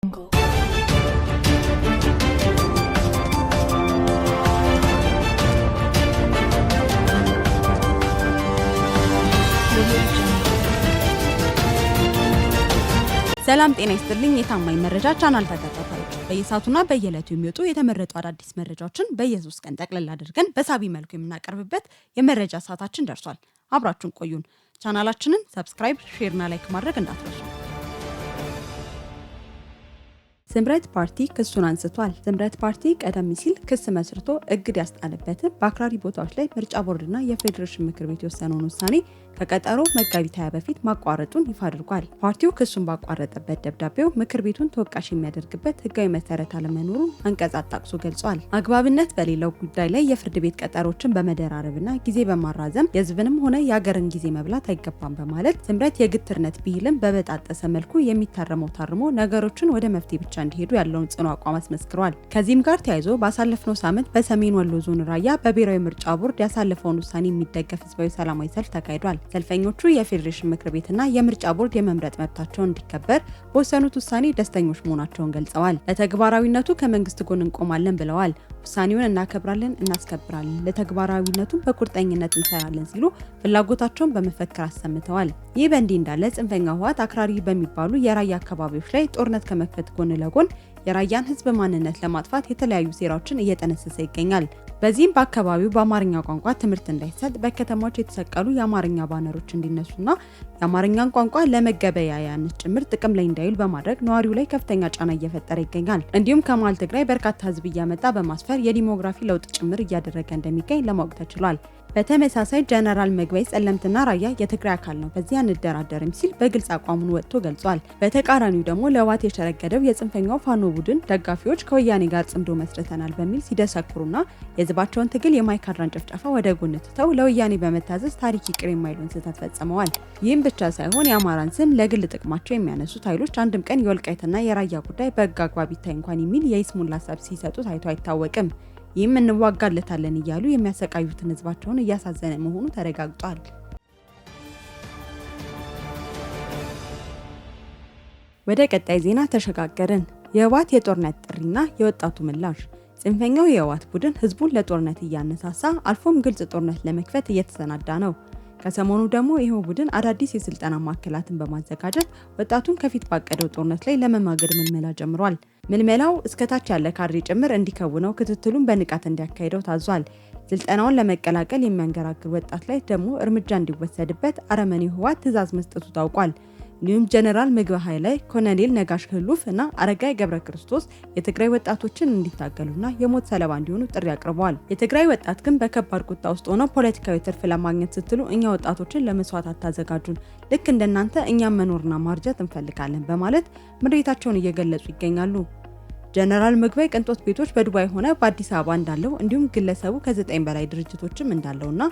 jungle. ሰላም ጤና ይስጥልኝ የታማኝ መረጃ ቻናል ተከታታዮች በየሰዓቱና በየዕለቱ የሚወጡ የተመረጡ አዳዲስ መረጃዎችን በየሶስት ቀን ጠቅለል አድርገን በሳቢ መልኩ የምናቀርብበት የመረጃ ሰዓታችን ደርሷል። አብራችሁን ቆዩን። ቻናላችንን ሰብስክራይብ፣ ሼር እና ላይክ ማድረግ እንዳትረሱ። ስምረት ፓርቲ ክሱን አንስቷል። ስምረት ፓርቲ ቀደም ሲል ክስ መስርቶ እግድ ያስጣለበትን በአክራሪ ቦታዎች ላይ ምርጫ ቦርድና የፌዴሬሽን ምክር ቤት የወሰነውን ውሳኔ ከቀጠሮ መጋቢት 20 በፊት ማቋረጡን ይፋ አድርጓል። ፓርቲው ክሱን ባቋረጠበት ደብዳቤው ምክር ቤቱን ተወቃሽ የሚያደርግበት ሕጋዊ መሰረት አለመኖሩን አንቀጽ አጣቅሶ ገልጿል። አግባብነት በሌለው ጉዳይ ላይ የፍርድ ቤት ቀጠሮችን በመደራረብና ጊዜ በማራዘም የሕዝብንም ሆነ የሀገርን ጊዜ መብላት አይገባም በማለት ስምረት የግትርነት ብሂልን በበጣጠሰ መልኩ የሚታረመው ታርሞ ነገሮችን ወደ መፍትሄ ብቻ እንዲሄዱ ያለውን ጽኑ አቋም አስመስክሯል። ከዚህም ጋር ተያይዞ ባሳለፍነው ሳምንት በሰሜን ወሎ ዞን ራያ በብሔራዊ ምርጫ ቦርድ ያሳለፈውን ውሳኔ የሚደገፍ ህዝባዊ ሰላማዊ ሰልፍ ተካሂዷል። ሰልፈኞቹ የፌዴሬሽን ምክር ቤትና የምርጫ ቦርድ የመምረጥ መብታቸውን እንዲከበር በወሰኑት ውሳኔ ደስተኞች መሆናቸውን ገልጸዋል። ለተግባራዊነቱ ከመንግስት ጎን እንቆማለን ብለዋል። ውሳኔውን እናከብራለን፣ እናስከብራለን፣ ለተግባራዊነቱ በቁርጠኝነት እንሰራለን ሲሉ ፍላጎታቸውን በመፈክር አሰምተዋል። ይህ በእንዲህ እንዳለ ጽንፈኛ ህወሓት አክራሪ በሚባሉ የራያ አካባቢዎች ላይ ጦርነት ከመክፈት ጎን ለጎን የራያን ህዝብ ማንነት ለማጥፋት የተለያዩ ሴራዎችን እየጠነሰሰ ይገኛል። በዚህም በአካባቢው በአማርኛ ቋንቋ ትምህርት እንዳይሰጥ በከተማዎች የተሰቀሉ የአማርኛ ባነሮች እንዲነሱና የአማርኛን ቋንቋ ለመገበያያነት ጭምር ጥቅም ላይ እንዳይውል በማድረግ ነዋሪው ላይ ከፍተኛ ጫና እየፈጠረ ይገኛል። እንዲሁም ከመሃል ትግራይ በርካታ ህዝብ እያመጣ በማስፈር የዲሞግራፊ ለውጥ ጭምር እያደረገ እንደሚገኝ ለማወቅ ተችሏል። በተመሳሳይ ጀነራል ምግበይ ጸለምትና ራያ የትግራይ አካል ነው፣ በዚህ አንደራደርም ሲል በግልጽ አቋሙን ወጥቶ ገልጿል። በተቃራኒው ደግሞ ለህወሓት የሸረገደው የጽንፈኛው ፋኖ ቡድን ደጋፊዎች ከወያኔ ጋር ጽምዶ መስርተናል በሚል ሲደሰኩሩና የህዝባቸውን ትግል የማይካድራን ጭፍጨፋ ወደ ጎን ትተው ለወያኔ በመታዘዝ ታሪክ ይቅር የማይሉን ስህተት ፈጽመዋል። ይህም ብቻ ሳይሆን የአማራን ስም ለግል ጥቅማቸው የሚያነሱት ኃይሎች አንድም ቀን የወልቃይትና የራያ ጉዳይ በህግ አግባብ ይታይ እንኳን የሚል የይስሙላ ሀሳብ ሲሰጡ ታይቶ አይታወቅም። ይህም እንዋጋለታለን እያሉ የሚያሰቃዩትን ህዝባቸውን እያሳዘነ መሆኑ ተረጋግጧል። ወደ ቀጣይ ዜና ተሸጋገርን። የህወሓት የጦርነት ጥሪና የወጣቱ ምላሽ። ጽንፈኛው የህወሓት ቡድን ህዝቡን ለጦርነት እያነሳሳ አልፎም ግልጽ ጦርነት ለመክፈት እየተሰናዳ ነው። ከሰሞኑ ደግሞ ይሄው ቡድን አዳዲስ የስልጠና ማዕከላትን በማዘጋጀት ወጣቱን ከፊት ባቀደው ጦርነት ላይ ለመማገድ ምልመላ ጀምሯል። ምልመላው እስከታች ያለ ካድሬ ጭምር እንዲከውነው ክትትሉን በንቃት እንዲያካሂደው ታዟል። ስልጠናውን ለመቀላቀል የሚያንገራግር ወጣት ላይ ደግሞ እርምጃ እንዲወሰድበት አረመኔው ህወሓት ትዕዛዝ መስጠቱ ታውቋል። እንዲሁም ጀነራል ምግበይ ኃይለ፣ ኮሎኔል ነጋሽ ህሉፍ እና አረጋይ ገብረ ክርስቶስ የትግራይ ወጣቶችን እንዲታገሉና የሞት ሰለባ እንዲሆኑ ጥሪ አቅርበዋል። የትግራይ ወጣት ግን በከባድ ቁጣ ውስጥ ሆነው ፖለቲካዊ ትርፍ ለማግኘት ስትሉ እኛ ወጣቶችን ለመስዋዕት አታዘጋጁን፣ ልክ እንደናንተ እኛም መኖርና ማርጀት እንፈልጋለን በማለት ምሬታቸውን እየገለጹ ይገኛሉ። ጀነራል ምግበይ ቅንጦት ቤቶች በዱባይ ሆነ በአዲስ አበባ እንዳለው እንዲሁም ግለሰቡ ከ9 በላይ ድርጅቶችም እንዳለውና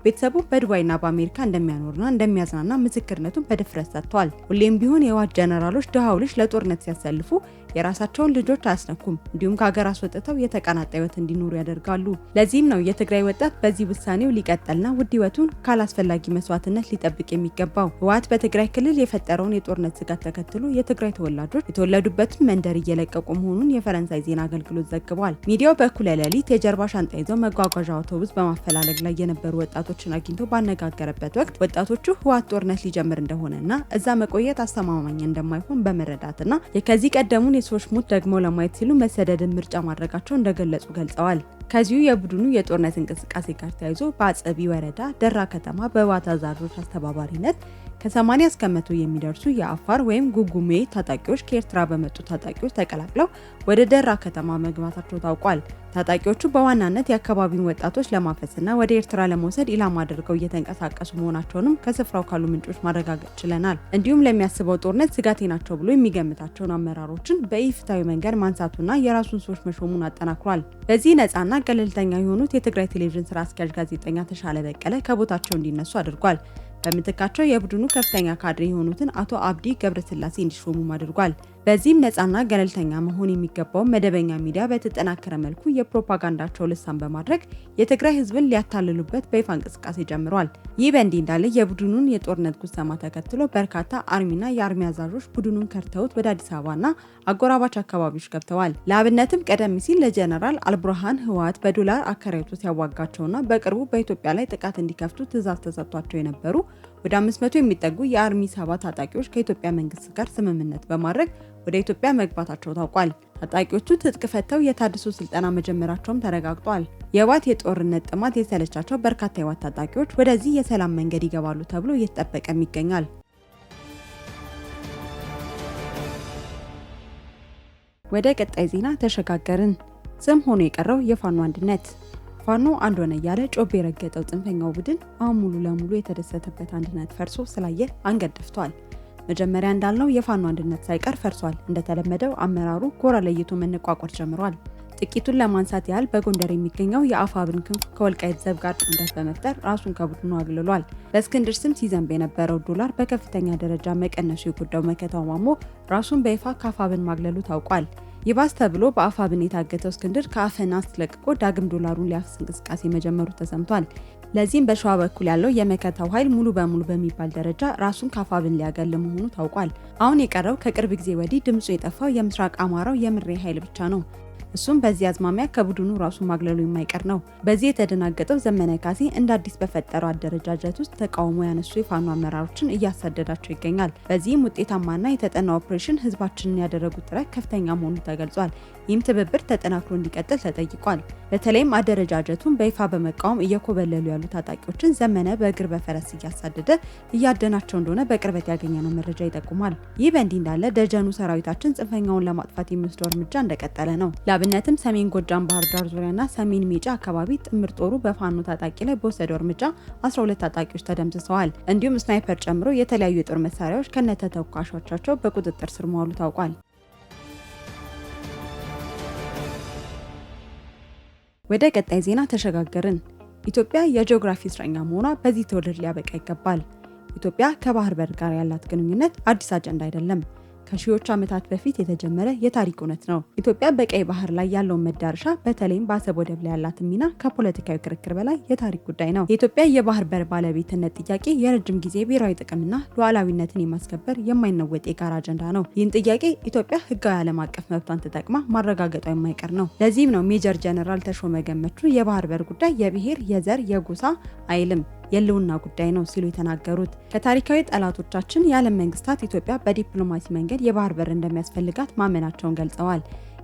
ቤተሰቡ በዱባይና በአሜሪካ እንደሚያኖርና እንደሚያዝናና ምስክርነቱን በድፍረት ሰጥቷል። ሁሌም ቢሆን የህወሓት ጀነራሎች ድሃው ልጅ ለጦርነት ሲያሰልፉ የራሳቸውን ልጆች አያስነኩም፣ እንዲሁም ከሀገር አስወጥተው የተቀናጣ ህይወት እንዲኖሩ ያደርጋሉ። ለዚህም ነው የትግራይ ወጣት በዚህ ውሳኔው ሊቀጠልና ውድ ህይወቱን ካላስፈላጊ መስዋዕትነት ሊጠብቅ የሚገባው። ህወሓት በትግራይ ክልል የፈጠረውን የጦርነት ስጋት ተከትሎ የትግራይ ተወላጆች የተወለዱበትን መንደር እየለቀቁ መሆኑን የፈረንሳይ ዜና አገልግሎት ዘግቧል። ሚዲያው በእኩለ ሌሊት የጀርባ ሻንጣ ይዘው መጓጓዣ አውቶቡስ በማፈላለግ ላይ የነበሩ ወጣቶችን አግኝቶ ባነጋገረበት ወቅት ወጣቶቹ ህወሓት ጦርነት ሊጀምር እንደሆነና እዛ መቆየት አስተማማኝ እንደማይሆን በመረዳትና የከዚህ ቀደሙን የሰዎች ሞት ደግሞ ለማየት ሲሉ መሰደድን ምርጫ ማድረጋቸው እንደገለጹ ገልጸዋል። ከዚሁ የቡድኑ የጦርነት እንቅስቃሴ ጋር ተያይዞ በአጸቢ ወረዳ ደራ ከተማ በህወሓት አዛዦች አስተባባሪነት ከ80 እስከ 100 የሚደርሱ የአፋር ወይም ጉጉሜ ታጣቂዎች ከኤርትራ በመጡ ታጣቂዎች ተቀላቅለው ወደ ደራ ከተማ መግባታቸው ታውቋል። ታጣቂዎቹ በዋናነት የአካባቢውን ወጣቶች ለማፈስና ወደ ኤርትራ ለመውሰድ ኢላማ አድርገው እየተንቀሳቀሱ መሆናቸውንም ከስፍራው ካሉ ምንጮች ማረጋገጥ ችለናል። እንዲሁም ለሚያስበው ጦርነት ስጋቴ ናቸው ብሎ የሚገምታቸውን አመራሮችን በኢፍትሐዊ መንገድ ማንሳቱና የራሱን ሰዎች መሾሙን አጠናክሯል። በዚህ ነፃና ገለልተኛ የሆኑት የትግራይ ቴሌቪዥን ስራ አስኪያጅ ጋዜጠኛ ተሻለ በቀለ ከቦታቸው እንዲነሱ አድርጓል። በምትካቸው የቡድኑ ከፍተኛ ካድሬ የሆኑትን አቶ አብዲ ገብረስላሴ እንዲሾሙም አድርጓል። በዚህም ነፃና ገለልተኛ መሆን የሚገባው መደበኛ ሚዲያ በተጠናከረ መልኩ የፕሮፓጋንዳቸው ልሳን በማድረግ የትግራይ ህዝብን ሊያታልሉበት በይፋ እንቅስቃሴ ጀምሯል። ይህ በእንዲህ እንዳለ የቡድኑን የጦርነት ጉሰማ ተከትሎ በርካታ አርሚና የአርሚ አዛዦች ቡድኑን ከርተውት ወደ አዲስ አበባና አጎራባች አካባቢዎች ገብተዋል። ለአብነትም ቀደም ሲል ለጀነራል አልቡርሃን ህወሓት በዶላር አከራይቶ ሲያዋጋቸውና በቅርቡ በኢትዮጵያ ላይ ጥቃት እንዲከፍቱ ትዕዛዝ ተሰጥቷቸው የነበሩ ወደ 500 የሚጠጉ የአርሚ 7 ታጣቂዎች ከኢትዮጵያ መንግስት ጋር ስምምነት በማድረግ ወደ ኢትዮጵያ መግባታቸው ታውቋል። ታጣቂዎቹ ትጥቅ ፈተው የታድሶ ስልጠና መጀመራቸውም ተረጋግጧል። የህወሓት የጦርነት ጥማት የሰለቻቸው በርካታ የህወሓት ታጣቂዎች ወደዚህ የሰላም መንገድ ይገባሉ ተብሎ እየተጠበቀም ይገኛል። ወደ ቀጣይ ዜና ተሸጋገርን። ዝም ሆኖ የቀረው የፋኖ አንድነት። ፋኖ አንድ ሆነ እያለ ጮቤ የረገጠው ጽንፈኛው ቡድን አሁን ሙሉ ለሙሉ የተደሰተበት አንድነት ፈርሶ ስላየ አንገት ደፍቷል። መጀመሪያ እንዳልነው የፋኖ አንድነት ሳይቀር ፈርሷል። እንደተለመደው አመራሩ ጎራ ለይቶ መነቋቋር ጀምሯል። ጥቂቱን ለማንሳት ያህል በጎንደር የሚገኘው የአፋብን ክንፍ ከወልቃይት ዘብ ጋር ጥምረት በመፍጠር ራሱን ከቡድኑ አግልሏል። በእስክንድር ስም ሲዘንብ የነበረው ዶላር በከፍተኛ ደረጃ መቀነሱ የጎዳው መከታው ማሞ ራሱን በይፋ ከአፋብን ማግለሉ ታውቋል። ይባስ ተብሎ በአፋብን የታገተው እስክንድር ከአፈና አስለቅቆ ዳግም ዶላሩን ሊያፍስ እንቅስቃሴ መጀመሩ ተሰምቷል። ለዚህም በሸዋ በኩል ያለው የመከታው ኃይል ሙሉ በሙሉ በሚባል ደረጃ ራሱን ከአፋብን ሊያገል መሆኑ ታውቋል። አሁን የቀረው ከቅርብ ጊዜ ወዲህ ድምፁ የጠፋው የምስራቅ አማራው የምሬ ኃይል ብቻ ነው። እሱም በዚህ አዝማሚያ ከቡድኑ ራሱን ማግለሉ የማይቀር ነው። በዚህ የተደናገጠው ዘመነ ካሴ እንደ አዲስ በፈጠረው አደረጃጀት ውስጥ ተቃውሞ ያነሱ የፋኖ አመራሮችን እያሳደዳቸው ይገኛል። በዚህም ውጤታማና የተጠና ኦፕሬሽን ህዝባችንን ያደረጉት ጥረት ከፍተኛ መሆኑ ተገልጿል። ይህም ትብብር ተጠናክሮ እንዲቀጥል ተጠይቋል። በተለይም አደረጃጀቱን በይፋ በመቃወም እየኮበለሉ ያሉ ታጣቂዎችን ዘመነ በእግር በፈረስ እያሳደደ እያደናቸው እንደሆነ በቅርበት ያገኘነው መረጃ ይጠቁማል። ይህ በእንዲህ እንዳለ ደጀኑ ሰራዊታችን ጽንፈኛውን ለማጥፋት የሚወስደው እርምጃ እንደቀጠለ ነው። ለአብነትም ሰሜን ጎጃም ባህር ዳር ዙሪያና ሰሜን ሜጫ አካባቢ ጥምር ጦሩ በፋኖ ታጣቂ ላይ በወሰደው እርምጃ 12 ታጣቂዎች ተደምስሰዋል። እንዲሁም ስናይፐር ጨምሮ የተለያዩ የጦር መሳሪያዎች ከነተተኳሾቻቸው በቁጥጥር ስር መዋሉ ታውቋል። ወደ ቀጣይ ዜና ተሸጋገርን። ኢትዮጵያ የጂኦግራፊ እስረኛ መሆኗ በዚህ ትውልድ ሊያበቃ ይገባል። ኢትዮጵያ ከባህር በር ጋር ያላት ግንኙነት አዲስ አጀንዳ አይደለም። ከሺዎች ዓመታት በፊት የተጀመረ የታሪክ እውነት ነው። ኢትዮጵያ በቀይ ባህር ላይ ያለውን መዳረሻ በተለይም በአሰብ ወደብ ላይ ያላት ሚና ከፖለቲካዊ ክርክር በላይ የታሪክ ጉዳይ ነው። የኢትዮጵያ የባህር በር ባለቤትነት ጥያቄ የረጅም ጊዜ ብሔራዊ ጥቅምና ሉዓላዊነትን የማስከበር የማይነወጥ የጋራ አጀንዳ ነው። ይህን ጥያቄ ኢትዮጵያ ሕጋዊ ዓለም አቀፍ መብቷን ተጠቅማ ማረጋገጧ የማይቀር ነው። ለዚህም ነው ሜጀር ጀነራል ተሾመ ገመቹ የባህር በር ጉዳይ የብሔር፣ የዘር፣ የጎሳ አይልም የህልውና ጉዳይ ነው ሲሉ የተናገሩት። ከታሪካዊ ጠላቶቻችን የዓለም መንግስታት ኢትዮጵያ በዲፕሎማሲ መንገድ የባህር በር እንደሚያስፈልጋት ማመናቸውን ገልጸዋል።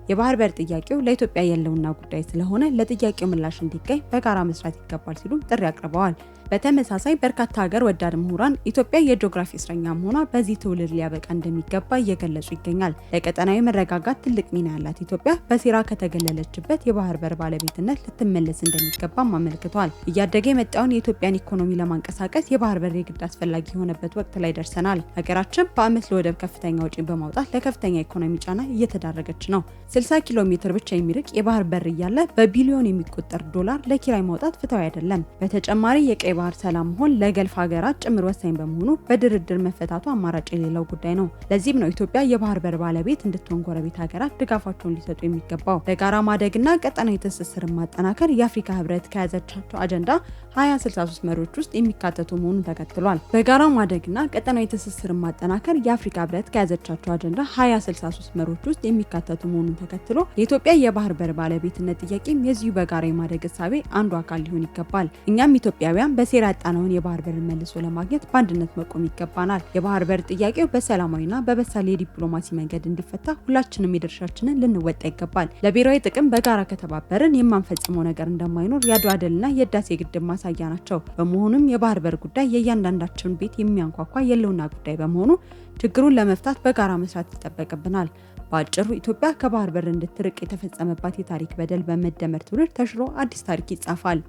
የባህር በር ጥያቄው ለኢትዮጵያ የህልውና ጉዳይ ስለሆነ ለጥያቄው ምላሽ እንዲገኝ በጋራ መስራት ይገባል ሲሉ ጥሪ አቅርበዋል። በተመሳሳይ በርካታ ሀገር ወዳድ ምሁራን ኢትዮጵያ የጂኦግራፊ እስረኛ መሆኗ በዚህ ትውልድ ሊያበቃ እንደሚገባ እየገለጹ ይገኛል። ለቀጠናዊ መረጋጋት ትልቅ ሚና ያላት ኢትዮጵያ በሴራ ከተገለለችበት የባህር በር ባለቤትነት ልትመለስ እንደሚገባም አመልክቷል። እያደገ የመጣውን የኢትዮጵያን ኢኮኖሚ ለማንቀሳቀስ የባህር በር የግድ አስፈላጊ የሆነበት ወቅት ላይ ደርሰናል። ሀገራችን በዓመት ለወደብ ከፍተኛ ወጪ በማውጣት ለከፍተኛ ኢኮኖሚ ጫና እየተዳረገች ነው። 60 ኪሎ ሜትር ብቻ የሚርቅ የባህር በር እያለ በቢሊዮን የሚቆጠር ዶላር ለኪራይ ማውጣት ፍትሃዊ አይደለም። በተጨማሪ የቀይ ባህር ሰላም መሆን ለገልፍ ሀገራት ጭምር ወሳኝ በመሆኑ በድርድር መፈታቱ አማራጭ የሌለው ጉዳይ ነው። ለዚህም ነው ኢትዮጵያ የባህር በር ባለቤት እንድትሆን ጎረቤት ሀገራት ድጋፋቸውን ሊሰጡ የሚገባው። በጋራ ማደግና ቀጠናዊ ትስስርን ማጠናከር የአፍሪካ ህብረት ከያዘቻቸው አጀንዳ 2063 መሪዎች ውስጥ የሚካተቱ መሆኑን ተከትሏል። በጋራ ማደግና ቀጠናዊ ትስስርን ማጠናከር የአፍሪካ ህብረት ከያዘቻቸው አጀንዳ 2063 መሪዎች ውስጥ የሚካተቱ መሆኑን ተከትሎ የኢትዮጵያ የባህር በር ባለቤትነት ጥያቄም የዚሁ በጋራ የማደግ እሳቤ አንዱ አካል ሊሆን ይገባል። እኛም ኢትዮጵያውያን በሴራ ያጣነውን የባህር በር መልሶ ለማግኘት በአንድነት መቆም ይገባናል። የባህር በር ጥያቄው በሰላማዊና በበሳል የዲፕሎማሲ መንገድ እንዲፈታ ሁላችንም የድርሻችንን ልንወጣ ይገባል። ለብሔራዊ ጥቅም በጋራ ከተባበርን የማንፈጽመው ነገር እንደማይኖር የአድዋ ድልና የህዳሴ ግድብ ማሳያ ናቸው። በመሆኑም የባህር በር ጉዳይ የእያንዳንዳችን ቤት የሚያንኳኳ የህልውና ጉዳይ በመሆኑ ችግሩን ለመፍታት በጋራ መስራት ይጠበቅብናል። በአጭሩ ኢትዮጵያ ከባህር በር እንድትርቅ የተፈጸመባት የታሪክ በደል በመደመር ትውልድ ተሽሮ አዲስ ታሪክ ይጻፋል።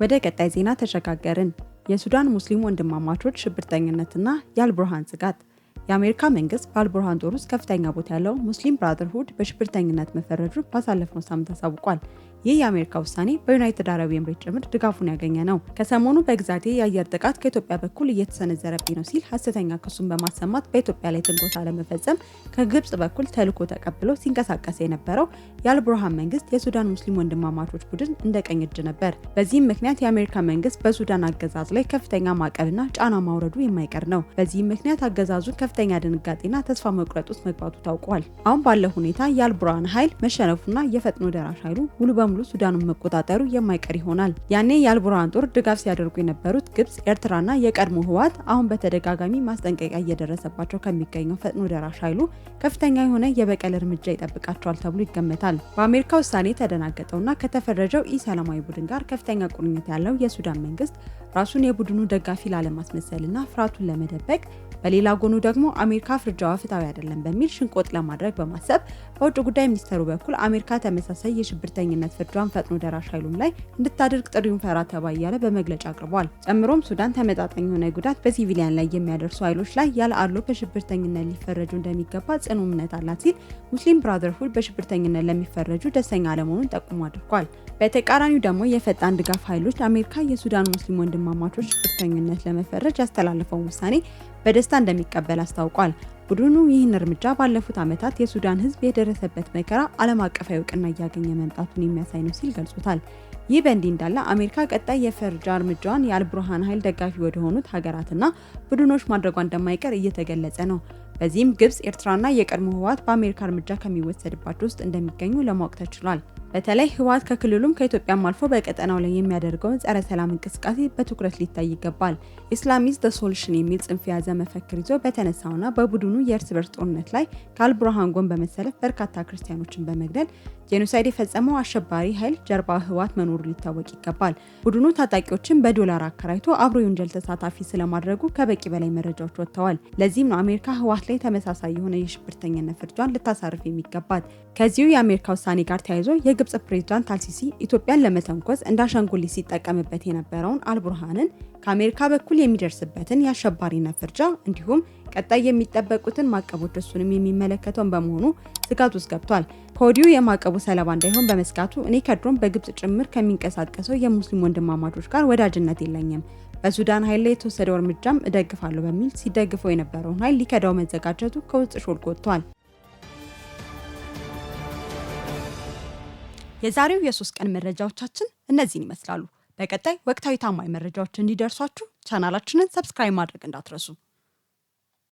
ወደ ቀጣይ ዜና ተሸጋገርን። የሱዳን ሙስሊም ወንድማማቾች ሽብርተኝነትና የአልቡርሃን ስጋት። የአሜሪካ መንግስት በአልቡርሃን ጦር ውስጥ ከፍተኛ ቦታ ያለው ሙስሊም ብራዘርሁድ በሽብርተኝነት መፈረጁ ባሳለፍነው ሳምንት አሳውቋል። ይህ የአሜሪካ ውሳኔ በዩናይትድ አረብ ኤምሬት ጭምር ድጋፉን ያገኘ ነው። ከሰሞኑ በግዛቴ የአየር ጥቃት ከኢትዮጵያ በኩል እየተሰነዘረብኝ ነው ሲል ሐሰተኛ ክሱን በማሰማት በኢትዮጵያ ላይ ትንኮሳ ለመፈጸም ከግብጽ በኩል ተልዕኮ ተቀብሎ ሲንቀሳቀስ የነበረው የአልቡርሃን መንግስት የሱዳን ሙስሊም ወንድማማቾች ቡድን እንደ ቀኝ እጅ ነበር። በዚህም ምክንያት የአሜሪካ መንግስት በሱዳን አገዛዝ ላይ ከፍተኛ ማዕቀብና ጫና ማውረዱ የማይቀር ነው። በዚህም ምክንያት አገዛዙ ከፍተኛ ድንጋጤና ተስፋ መቁረጥ ውስጥ መግባቱ ታውቋል። አሁን ባለው ሁኔታ የአልቡርሃን ኃይል መሸነፉና የፈጥኖ ደራሽ ኃይሉ ሙሉ በሙሉ ሱዳኑን መቆጣጠሩ የማይቀር ይሆናል። ያኔ የአልቡርሃን ጦር ድጋፍ ሲያደርጉ የነበሩት ግብጽ፣ ኤርትራና የቀድሞ ህወሓት አሁን በተደጋጋሚ ማስጠንቀቂያ እየደረሰባቸው ከሚገኘው ፈጥኖ ደራሽ ኃይሉ ከፍተኛ የሆነ የበቀል እርምጃ ይጠብቃቸዋል ተብሎ ይገመታል። በአሜሪካ ውሳኔ የተደናገጠውና ከተፈረጀው ኢሰላማዊ ቡድን ጋር ከፍተኛ ቁርኝት ያለው የሱዳን መንግስት ራሱን የቡድኑ ደጋፊ ላለማስመሰልና ፍርሃቱን ለመደበቅ፣ በሌላ ጎኑ ደግሞ አሜሪካ ፍርጃዋ ፍትሃዊ አይደለም በሚል ሽንቆጥ ለማድረግ በማሰብ በውጭ ጉዳይ ሚኒስቴሩ በኩል አሜሪካ ተመሳሳይ የሽብርተኝነት ፍርጃን ፈጥኖ ደራሽ ኃይሉም ላይ እንድታደርግ ጥሪውን ፈራ ተባ እያለ በመግለጫ አቅርቧል። ጨምሮም ሱዳን ተመጣጣኝ የሆነ ጉዳት በሲቪሊያን ላይ የሚያደርሱ ኃይሎች ላይ ያለ አድሎ በሽብርተኝነት ሊፈረጁ እንደሚገባ ጽኑ እምነት አላት ሲል ሙስሊም ብራዘርሁድ በሽብርተኝነት ለሚፈረጁ ደስተኛ አለመሆኑን ጠቁሞ አድርጓል። በተቃራኒው ደግሞ የፈጣን ድጋፍ ኃይሎች አሜሪካ የሱዳን ሙስሊም ወንድማማቾች ሽብርተኝነት ለመፈረጅ ያስተላለፈውን ውሳኔ በደስታ እንደሚቀበል አስታውቋል። ቡድኑ ይህን እርምጃ ባለፉት ዓመታት የሱዳን ሕዝብ የደረሰበት መከራ ዓለም አቀፋዊ እውቅና እያገኘ መምጣቱን የሚያሳይ ነው ሲል ገልጾታል። ይህ በእንዲህ እንዳለ አሜሪካ ቀጣይ የፍርጃ እርምጃዋን የአልቡርሃን ኃይል ደጋፊ ወደ ሆኑት ሀገራትና ቡድኖች ማድረጓ እንደማይቀር እየተገለጸ ነው። በዚህም ግብጽ፣ ኤርትራና የቀድሞ ህወሓት በአሜሪካ እርምጃ ከሚወሰድባቸው ውስጥ እንደሚገኙ ለማወቅ ተችሏል። በተለይ ህወሓት ከክልሉም ከኢትዮጵያም አልፎ በቀጠናው ላይ የሚያደርገውን ጸረ ሰላም እንቅስቃሴ በትኩረት ሊታይ ይገባል። ኢስላም ኢዝ ዘ ሶሉሽን የሚል ጽንፍ የያዘ መፈክር ይዞ በተነሳውና በቡድኑ የእርስ በርስ ጦርነት ላይ ከአልቡርሃን ጎን በመሰለፍ በርካታ ክርስቲያኖችን በመግደል ጄኖሳይድ የፈጸመው አሸባሪ ኃይል ጀርባ ህወሓት መኖሩ ሊታወቅ ይገባል። ቡድኑ ታጣቂዎችን በዶላር አከራይቶ አብሮ የወንጀል ተሳታፊ ስለማድረጉ ከበቂ በላይ መረጃዎች ወጥተዋል። ለዚህም ነው አሜሪካ ህወሓት ላይ ተመሳሳይ የሆነ የሽብርተኝነት ፍርጃን ልታሳርፍ የሚገባት። ከዚሁ የአሜሪካ ውሳኔ ጋር ተያይዞ የግብጽ ፕሬዝዳንት አልሲሲ ኢትዮጵያን ለመተንኮስ እንደ አሻንጉሊት ሲጠቀምበት የነበረውን አልቡርሃንን ከአሜሪካ በኩል የሚደርስበትን የአሸባሪነት ፍርጃ እንዲሁም ቀጣይ የሚጠበቁትን ማዕቀቦች እሱንም የሚመለከተውን በመሆኑ ስጋት ውስጥ ገብቷል። ከወዲሁ የማዕቀቡ ሰለባ እንዳይሆን በመስጋቱ እኔ ከድሮም በግብጽ ጭምር ከሚንቀሳቀሰው የሙስሊም ወንድማማቾች ጋር ወዳጅነት የለኝም፣ በሱዳን ኃይል ላይ የተወሰደው እርምጃም እደግፋለሁ በሚል ሲደግፈው የነበረውን ኃይል ሊከዳው መዘጋጀቱ ከውስጥ ሾልኮ ወጥቷል። የዛሬው የ3 ቀን መረጃዎቻችን እነዚህን ይመስላሉ። በቀጣይ ወቅታዊ ታማኝ መረጃዎች እንዲደርሷችሁ ቻናላችንን ሰብስክራይብ ማድረግ እንዳትረሱ።